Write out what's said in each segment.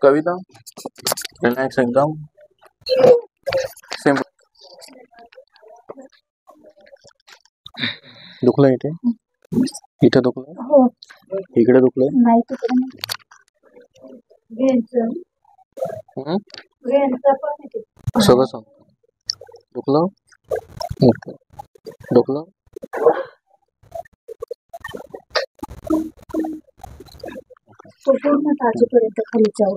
कविता relax एकदम simple. दुखलं इथे, इथे दुखलं, हो इकडे दुखलं, नाही तिकडे सगळं सांग. दुखलं, दुखलं, पूर्ण ताजेपर्यंत खाली जाऊ.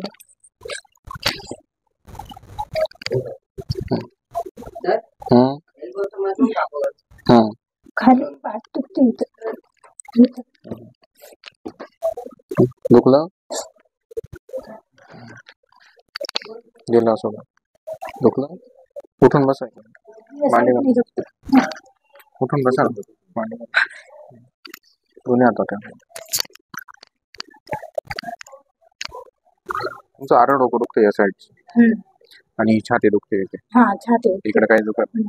खाली पाठ दुखते इथं. दुखलं, गेला सोबत. दुखलं, उठून बसायचं, मांडी घाल, उठून बसा, मांडी घाल, दोन्ही हातात ठेवा. तुमचं आरड डोकं दुखतं या साईडची आणि छाती दुखते इथे. हा छाती इकडे काही दुखत नाही.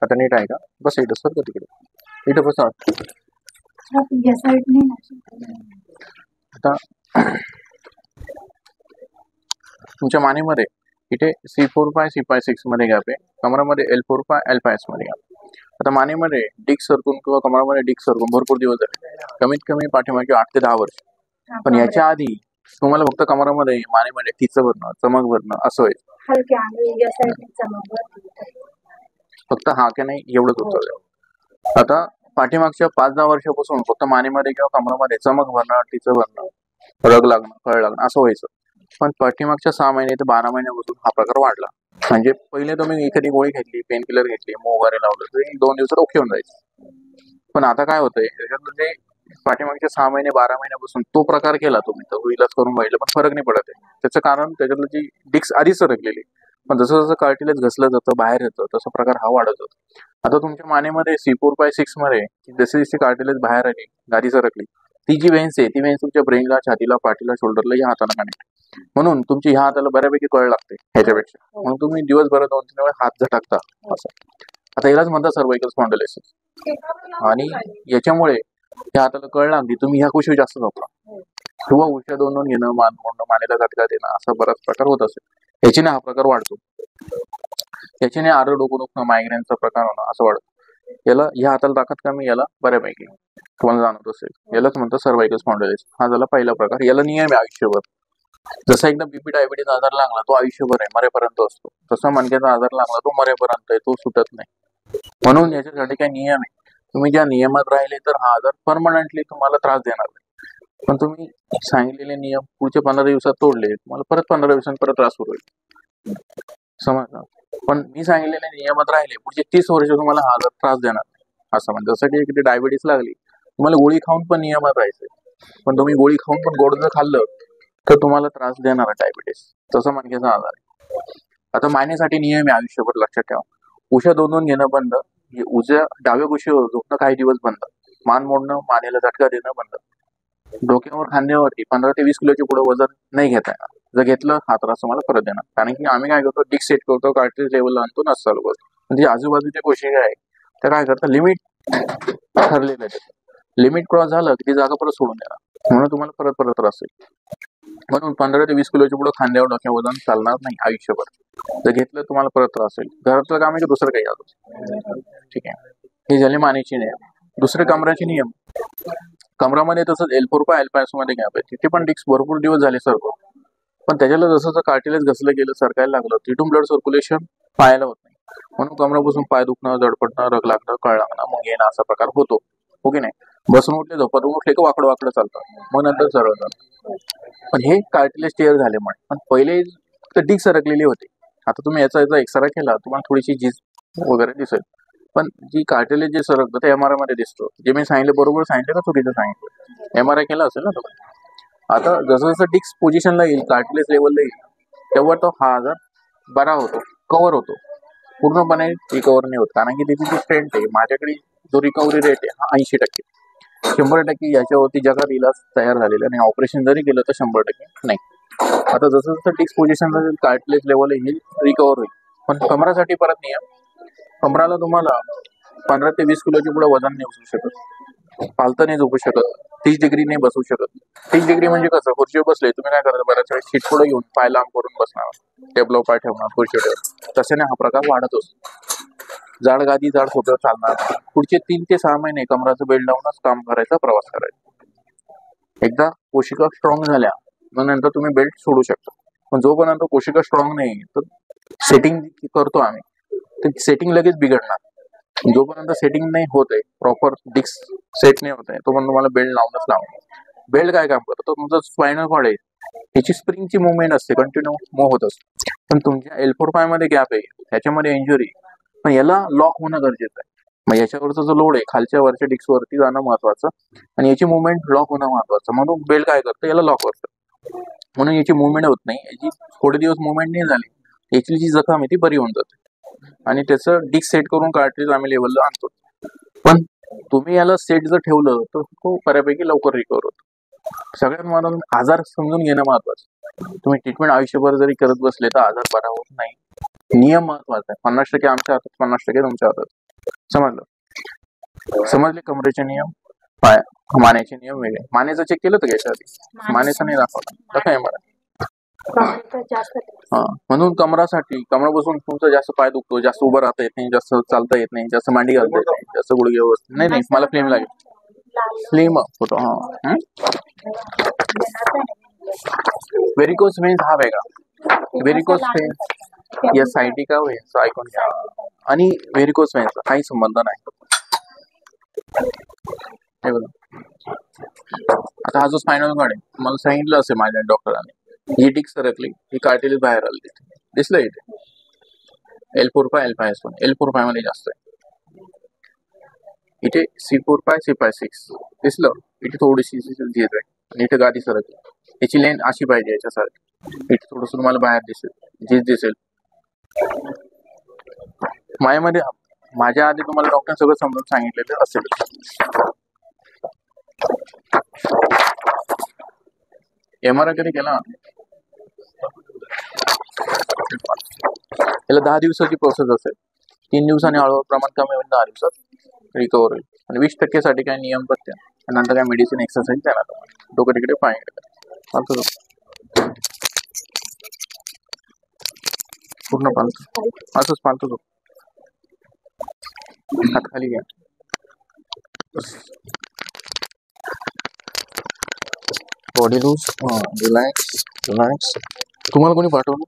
आता नीट आहे का? बस इथं सर का तिकडे, इथं बसा. छाती या साईडने. आता तुमच्या मानेमध्ये इथे C4 C5 मध्ये गॅप आहे, कमरामध्ये L4 L5 मध्ये गॅप. आता मानेमध्ये डिक सरकून किंवा कमरामध्ये डिक सरकून भरपूर दिवस झाले, कमीत कमी पाठीमागे 8 ते 10 वर्ष. पण याच्या आधी तुम्हाला फक्त कमरामध्ये मानेमध्ये टिच भरणं, चमक भरणं असं व्हायचं. फक्त हा की नाही एवढंच होतं. आता पाठीमागच्या 5-10 वर्षापासून फक्त मानेमध्ये किंवा कमरामध्ये चमक भरणं, टिच भरणं, रग लागणं, कळ लागणं असं व्हायचं. पण पाठीमागच्या 6 महिने ते 12 महिन्यापासून हा प्रकार वाढला. म्हणजे पहिले तुम्ही एखादी गोळी घेतली, पेन किलर घेतली, मग वगैरे लावलं तरी 2 दिवसात ओके होऊन जायचं. पण आता काय होतंय, त्याच्यामध्ये पाठीमागच्या 6 महिने 12 महिन्यापासून तो प्रकार केला तुम्ही तर इलाज करून पाहिलं पण फरक नाही पडत आहे. त्याचं कारण त्याच्यातलं जी डिक्स आधीच सरकलेली, पण जसं जसं कार्टिलेज घसलं जातं, बाहेर येतं, तसा प्रकार हा वाढत जातो. आता तुमच्या मानेमध्ये C4 मध्ये जशी जशी कार्टिलेज बाहेर आली, गादी सरकली, ती जी वेन्स आहे ती वेन्स तुमच्या ब्रेनला, छातीला, पाठीला, शोल्डरला, या हाताला कनेक्ट. म्हणून तुमची ह्या हाताला बऱ्यापैकी कळ लागते ह्याच्यापेक्षा. मग तुम्ही दिवसभरात 2-3 वेळा हात झटकता असं. आता यालाच म्हणतात सर्वाइकल स्पॉन्डिलोसिस. आणि याच्यामुळे त्या हाताला कळ लागली, तुम्ही ह्या कुशीवर जास्त झोपला किंवा उलट्या 2-2 घेणं, मान मोडणं, मानेला झटका देणं, असा बराच प्रकार होत असेल. याच्याने हा प्रकार वाढतो. याच्याने आरड डोकं दुखणं, मायग्रेनचा प्रकार होणं असं वाढतं. याला ह्या हाताला ताकद कमी, याला बऱ्यापैकी तुम्हाला जाणवत असेल. यालाच म्हणतात सर्वाइकल स्पॉन्डिलोसिस. हा झाला पहिला प्रकार. याला नियम आहे आयुष्यभर. जसा एकदा बीपी डायबिटीज आजार लागला तो आयुष्यभर आहे, मरेपर्यंत असतो. तसा मणक्याचा आजार लागला तो मरेपर्यंत आहे, तो सुटत नाही. म्हणून याच्यासाठी काही नियम आहे. तुम्ही ज्या नियमात राहिले तर हा आजार परमनंटली तुम्हाला त्रास देणार नाही. पण तुम्ही सांगितलेले नियम पुढच्या 15 दिवसात तोडले, तुम्हाला परत 15 दिवसांनी परत त्रास सुरू होईल. समजलं? पण मी सांगितलेले नियमात राहिले पुढचे 30 वर्ष तुम्हाला हा आजार त्रास देणार नाही. असं म्हणजे जसं की एखादी डायबिटीस लागली, तुम्हाला गोळी खाऊन पण नियमात राहायचंय. पण तुम्ही गोळी खाऊन पण गोड जर खाल्लं तर तुम्हाला त्रास देणार आहे डायबिटीस. तसं मणक्याचा आजार आहे. आता मानेसाठी नियम आहे आयुष्यभर, लक्षात ठेवा. उशा 2-2 घेणं बंद, उजव्या डाव्या कुशीवर झोपणं काही दिवस बंद, मान मोडणं, मानेला झटका देणं बंद, डोक्यावर खांद्यावरती 15 ते 20 किलोच्या पुढे वजन नाही घेता येणार. जर घेतलं हा त्रास तुम्हाला परत देणार. कारण की आम्ही काय करतो, डिक सेट करतो, कार्टिलेज लेवलला आणतो, नस चालू करतो. म्हणजे आजूबाजूच्या गोष्टी आहे त्या काय करतात, लिमिट ठरलेलं आहे. लिमिट क्रॉस झालं की ती जागा परत सोडून देणार, म्हणून तुम्हाला परत परत त्रास होईल. म्हणून 15 ते 20 किलोच्या पुढे खांद्यावर डोक्यावर वजन चालणार नाही आयुष्यभर. जर घेतलं तुम्हाला परत त्रास होईल. घरातलं काम आहे की दुसरं काही आलं. ठीक आहे, हे झाले मानेचे नियम. दुसरे कमराचे नियम. कमरामध्ये तसंच L4 L5 मध्ये गॅप आहे, तिथे पण डिक्स भरपूर दिवस झाले सरकून. पण त्याच्याला जसं जसं कार्टिलेज घसलं गेलं, सरकायला लागलं, तिथून ब्लड सर्क्युलेशन पायाला होत नाही. म्हणून कमरापासून पाय दुखणं, जडपडणं, रग लागणं, कळ लागणं, मग येणं असा प्रकार होतो. हो की नाही? बसून उठले, झोपातून उठले की वाकडं वाकडं चालतं, मग नंतर सरळ जातं. पण हे कार्टिलेज टेअर झाल्यामुळे. पण पहिले डिक सरकलेली होती. आता तुम्ही याचा एक्सरे केला, तुम्हाला थोडीशी झीज वगैरे दिसेल. पण जी कार्टिलेज जे सरकतं ते MRI मध्ये दिसतो. जे मी सांगितलं बरोबर सांगितलं का चुकीचं सांगितलं? MRI केला असेल ना तुम्ही. आता जसं जसं डिक्स पोझिशनला येईल, कार्टिलेज लेवलला येईल, तेव्हा तो हा आजार बरा होतो, कव्हर होतो. पूर्णपणे रिकव्हर नाही होत, कारण की त्याची जी स्ट्रेंथ आहे, माझ्याकडे जो रिकव्हरी रेट आहे हा 80%. 100% याच्यावरती जगात इलाज तयार झालेला नाही. ऑपरेशन जरी केलं तर 100% नाही. आता जसं जसं डिक्स पोझिशनला जाईल, कार्टिलेज लेवल येईल, रिकव्हर होईल. पण कमरासाठी परत नियम. कमराला तुम्हाला 15 ते 20 किलोच्या पुढे वजन नाही उचलू शकत, पालतं नाही झोपू शकत, 30 डिग्री नाही बसू शकत. 30 डिग्री म्हणजे कसं, खुर्चीवर बसले तुम्ही काय करता, बऱ्याच वेळेस शीट पुढे घेऊन पाय लांब करून बसणार, टेबलवर पाय ठेवणार, खुर्चीवर ठेवणार. तशाने हा प्रकार वाढत असतो. जाड गादी जाड सोप्यावर चालणार नाही. पुढचे 3 ते 6 महिने कमराचं बेल्ट लावूनच काम करायचा, प्रवास करायचा. एकदा कोशिका स्ट्रॉंग झाल्या मग नंतर तुम्ही बेल्ट सोडू शकता. पण जोपर्यंत कोशिका स्ट्रॉंग नाही तर सेटिंग करतो आम्ही, तर सेटिंग लगेच बिघडणार. जोपर्यंत सेटिंग नाही होत आहे, प्रॉपर डिस्क सेट नाही होत आहे, तोपर्यंत तुम्हाला बेल्ट लावूनच लावणार. बेल्ट काय काम करतो, तुमचं स्पायनल कॉर्ड आहे त्याची स्प्रिंगची मुवमेंट असते, कंटिन्यू मूव्ह होत असते. पण तुमच्या L4-5 मध्ये गॅप आहे, त्याच्यामध्ये इंजुरी, पण याला लॉक होणं गरजेचं आहे. मग याच्यावरचा जो लोड आहे खालच्या वरच्या डिस्क वरती जाणं महत्वाचं आणि याची मुवमेंट लॉक होणं महत्वाचं. म्हणून बेल्ट काय करतं, याला लॉक करतं. म्हणून याची मुवमेंट होत नाही. याची थोडे दिवस मुवमेंट नाही झाली, याची जी जखम आहे ती बरी होऊन जाते आणि त्याचं डिस्क सेट करून कार्ट्रिज आम्ही लेवलला आणतो. पण तुम्ही याला सेट जर ठेवलं तर तो बऱ्यापैकी लवकर रिकवर होतो. सगळ्यात महत्त्वाचं आजार समजून घेणं महत्वाचं. तुम्ही ट्रीटमेंट आयुष्यभर जरी करत बसले तर आजार बरा होत नाही. नियम महत्वाचा आहे. 50% आमच्या हातात, 50% तुमच्या हातात. समजलं? समजले कमरेचे नियम, पाय मानेचे नियम वेगळे. मानेचं चेक केलं तर याच्या आधी, मानेचं नाही दाखवलं तर काय मला. हा, म्हणून कमरा बसून तुमचं जास्त पाय दुखतो, जास्त उभं राहता येत नाही, जास्त चालता येत नाही, जास्त मांडी घालता येत नाही, जास्त गुडघे व्यवस्थित नाही. मला फ्लेम लागेल, फ्लेम फोटो. हा, व्हेरिकोस वेन्स हा वेगळा. व्हेरिकोस वेन्स या सायटिका वेन्स ऐकून घ्या, आणि व्हेरिकोस वेन्सचा काही संबंध नाही. हे बघा, आता हा जो स्पायनल कॉर्ड आहे, मला सांगितलं असेल माझ्या डॉक्टरांनी, ही डिस्क सरकली, ही कार्टिलेज बाहेर आली, दिसलं इथे. L4-5 L5S1 L4-5 मध्ये जास्त आहे. इथे C4-5 C5-6 दिसलं, इथे थोडीशी झीज आहे आणि इथे गादी सरकली. याची लेंथ अशी पाहिजे याच्यासारखी. इथे थोडस तुम्हाला बाहेर दिसेल, झीज दिसेल. माझ्या आधी तुम्हाला डॉक्टर सगळं समजून सांगितलेलं असेल. MRI कधी केला, याला 10 दिवसाची प्रोसेस असेल. 3 दिवसांनी हळूहळू प्रमाण कमी होईल, 10 दिवसात रिकवर होईल. आणि 20% साठी काय नियम पत्ते आणि नंतर काय मेडिसिन एक्सरसाइज देणार. डोकं तिकडे पाय इकडे पूर्ण पालतो, असंच पालतो. हात खाली घ्या, बॉडी लूज, रिलॅक्स रिलॅक्स. तुम्हाला कोणी पाठवलं?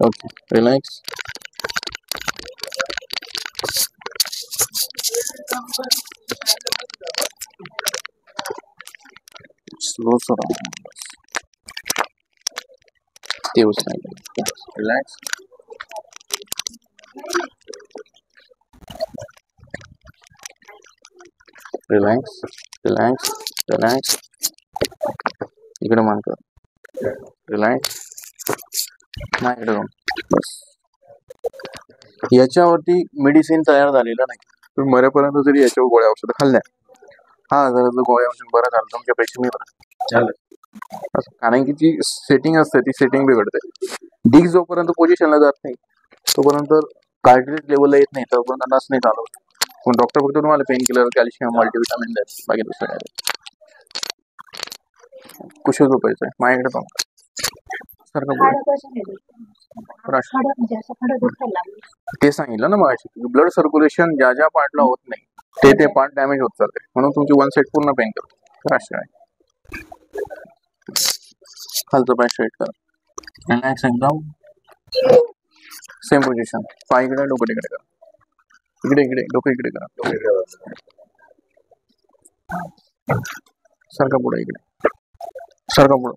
Okay, relax. स्लो तेवढंच नाही, रिलॅक्स. Relax relax relax. इकडे मान कर, रिलॅक्स. नाही इकडे जाऊन बस. याच्यावरती मेडिसिन तयार झालेलं नाही. तुम्ही मरेपर्यंत जरी याच्यावर गोळ्या औषधं खाल्ल्या, हा जर गोळ्या औषध बरं झालं तुमच्या पैसे मी बरं. कारण की जी सेटिंग असते ती सेटिंग बिघडते. डिस्क जोपर्यंत पोझिशनला जात नाही तोपर्यंत कार्टिलेज लेवलला येत नाही, तोपर्यंत नस नाही चालवत. पण डॉक्टर फक्त तुम्हाला पेन किलर, कॅल्शियम, मल्टीव्हिटॅमिन देतात, बाकी दुसरं काय. कुशल झोपायचं आहे. माझ्याकडे पाहून ते सांगितलं ना मग, ब्लड सर्क्युलेशन ज्या ज्या पार्टला होत नाही ते पार्ट डॅमेज होत चालते. म्हणून तुमची 1 सेट पूर्ण पेन करतो. खालचं पाय स्ट्रेट करा, रिलॅक्स एकदम. सेम पोझिशन, पाय इकडे, डोकं तिकडे करा, इकडे इकडे डोकं इकडे करा, सारखा पुढे, इकडे सारखा पुढे,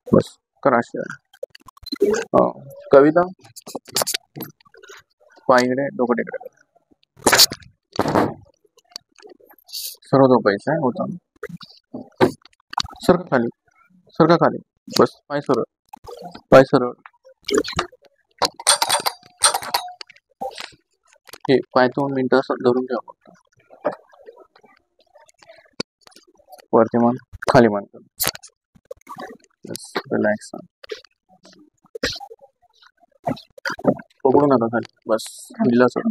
बस करा. कविता, पाय इकडे, डोकं तिकडे करा. सर्व झोपायचं आहे होता. सारखं खाली, सारखं खाली, बस. पाय सरळ, पाय सरळ. हे पाय 2 मिनिटं असं धरून ठेवा फक्त. वरती मान, खाली मान कर, बस. रिलॅक्स. पकडू नका खाली, बस. दिला सर.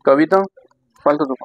कविता पालतं तू